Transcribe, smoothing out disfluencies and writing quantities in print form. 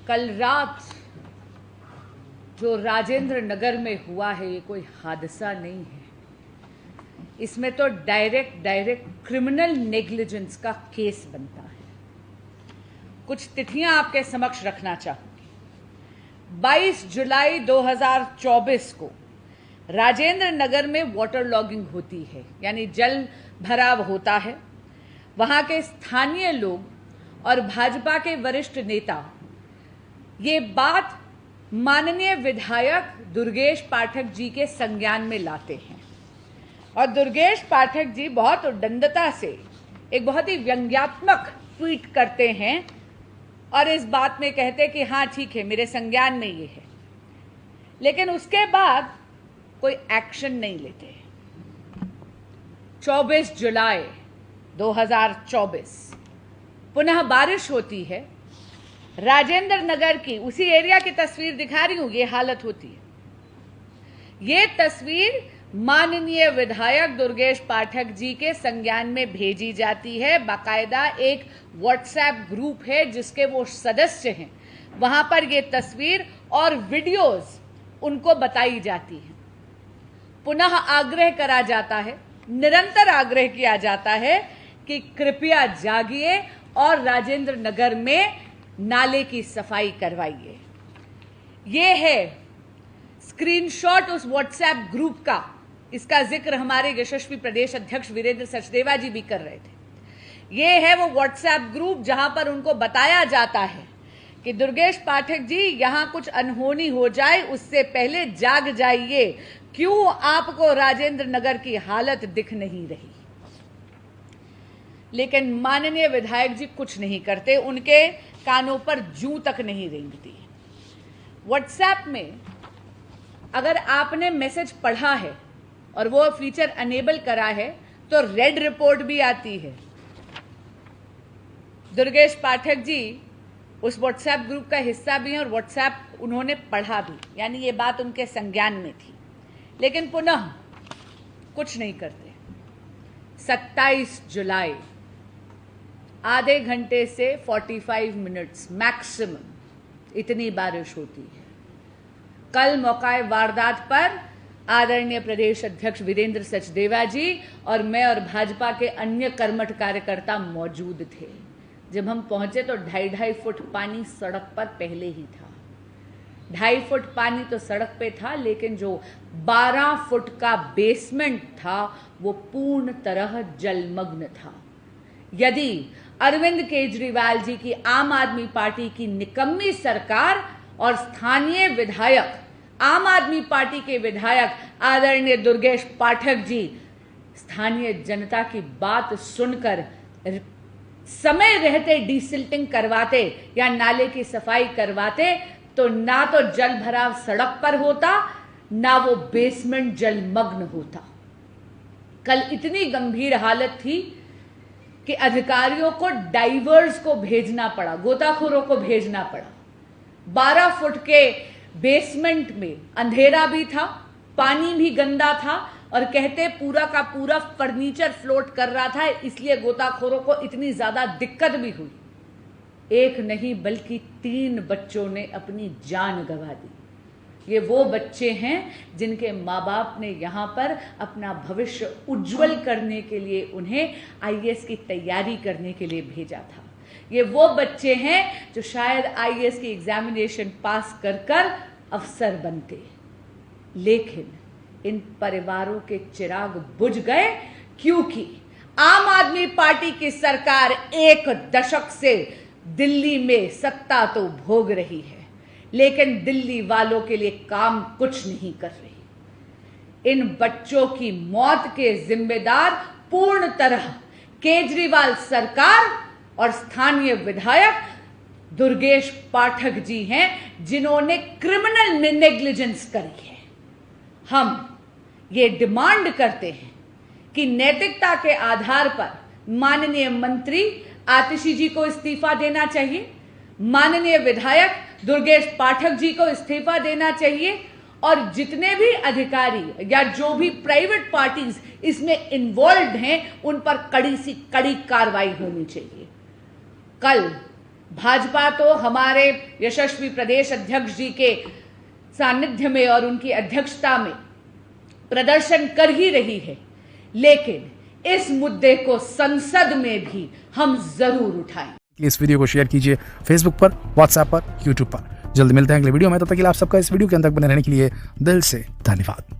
कल रात जो राजेंद्र नगर में हुआ है ये कोई हादसा नहीं है, इसमें तो डायरेक्ट क्रिमिनल नेग्लिजेंस का केस बनता है। कुछ तिथियां आपके समक्ष रखना चाहूंगी। 22 जुलाई 2024 को राजेंद्र नगर में वाटर लॉगिंग होती है, यानी जल भराव होता है। वहां के स्थानीय लोग और भाजपा के वरिष्ठ नेता ये बात माननीय विधायक दुर्गेश पाठक जी के संज्ञान में लाते हैं और दुर्गेश पाठक जी बहुत उद्दंडता से एक बहुत ही व्यंग्यात्मक ट्वीट करते हैं और इस बात में कहते कि हाँ ठीक है, मेरे संज्ञान में ये है, लेकिन उसके बाद कोई एक्शन नहीं लेते। 24 जुलाई 2024 पुनः बारिश होती है। राजेंद्र नगर की उसी एरिया की तस्वीर दिखा रही हूं, ये हालत होती है। ये तस्वीर माननीय विधायक दुर्गेश पाठक जी के संज्ञान में भेजी जाती है। बाकायदा एक व्हाट्सएप ग्रुप है जिसके वो सदस्य हैं, वहां पर ये तस्वीर और वीडियोस उनको बताई जाती है। पुनः आग्रह करा जाता है, निरंतर आग्रह किया जाता है कि कृपया जागिए और राजेंद्र नगर में नाले की सफाई करवाइए। ये है स्क्रीनशॉट उस व्हाट्सएप ग्रुप का। इसका जिक्र हमारे यशस्वी प्रदेश अध्यक्ष वीरेंद्र सचदेवा जी भी कर रहे थे। ये है वो व्हाट्सएप ग्रुप जहां पर उनको बताया जाता है कि दुर्गेश पाठक जी यहां कुछ अनहोनी हो जाए उससे पहले जाग जाइए, क्यों आपको राजेंद्र नगर की हालत दिख नहीं रही। लेकिन माननीय विधायक जी कुछ नहीं करते, उनके कानों पर जूं तक नहीं रेंगती। व्हाट्सएप में अगर आपने मैसेज पढ़ा है और वो फीचर अनेबल करा है तो रेड रिपोर्ट भी आती है। दुर्गेश पाठक जी उस व्हाट्सएप ग्रुप का हिस्सा भी हैं और व्हाट्सएप उन्होंने पढ़ा भी, यानी ये बात उनके संज्ञान में थी, लेकिन पुनः कुछ नहीं करते। 27 जुलाई आधे घंटे से 45 मिनट्स मैक्सिमम इतनी बारिश होती है। कल मौकाए वारदात पर आदरणीय प्रदेश अध्यक्ष वीरेंद्र सचदेवा जी और मैं और भाजपा के अन्य कर्मठ कार्यकर्ता मौजूद थे। जब हम पहुंचे तो 2.5 फुट पानी सड़क पर पहले ही था। 2.5 फुट पानी तो सड़क पे था, लेकिन जो 12 फुट का बेसमेंट था वो पूर्ण तरह जलमग्न था। यदि अरविंद केजरीवाल जी की आम आदमी पार्टी की निकम्मी सरकार और स्थानीय विधायक, आम आदमी पार्टी के विधायक आदरणीय दुर्गेश पाठक जी स्थानीय जनता की बात सुनकर समय रहते डिसिल्टिंग करवाते या नाले की सफाई करवाते तो ना तो जल भराव सड़क पर होता, ना वो बेसमेंट जलमग्न होता। कल इतनी गंभीर हालत थी कि अधिकारियों को डाइवर्स को भेजना पड़ा, गोताखोरों को भेजना पड़ा। 12 फुट के बेसमेंट में अंधेरा भी था, पानी भी गंदा था और कहते पूरा का पूरा फर्नीचर फ्लोट कर रहा था, इसलिए गोताखोरों को इतनी ज्यादा दिक्कत भी हुई। एक नहीं बल्कि 3 बच्चों ने अपनी जान गंवा दी। ये वो बच्चे हैं जिनके माँ बाप ने यहाँ पर अपना भविष्य उज्जवल करने के लिए उन्हें आईएएस की तैयारी करने के लिए भेजा था। ये वो बच्चे हैं जो शायद आईएएस की एग्जामिनेशन पास कर कर अफसर बनते, लेकिन इन परिवारों के चिराग बुझ गए क्योंकि आम आदमी पार्टी की सरकार 1 दशक से दिल्ली में सत्ता तो भोग रही है, लेकिन दिल्ली वालों के लिए काम कुछ नहीं कर रही। इन बच्चों की मौत के जिम्मेदार पूर्ण तरह केजरीवाल सरकार और स्थानीय विधायक दुर्गेश पाठक जी हैं, जिन्होंने क्रिमिनल नेग्लिजेंस करी है। हम ये डिमांड करते हैं कि नैतिकता के आधार पर माननीय मंत्री आतिशी जी को इस्तीफा देना चाहिए, माननीय विधायक दुर्गेश पाठक जी को इस्तीफा देना चाहिए और जितने भी अधिकारी या जो भी प्राइवेट पार्टीज इसमें इन्वॉल्व हैं उन पर कड़ी सी कड़ी कार्रवाई होनी चाहिए। कल भाजपा तो हमारे यशस्वी प्रदेश अध्यक्ष जी के सानिध्य में और उनकी अध्यक्षता में प्रदर्शन कर ही रही है, लेकिन इस मुद्दे को संसद में भी हम जरूर उठाएंगे। इस वीडियो को शेयर कीजिए फेसबुक पर, व्हाट्सएप पर, यूट्यूब पर। जल्द मिलते हैं अगले वीडियो में। तब तक के लिए आप सबका इस वीडियो के अंदर बने रहने के लिए दिल से धन्यवाद।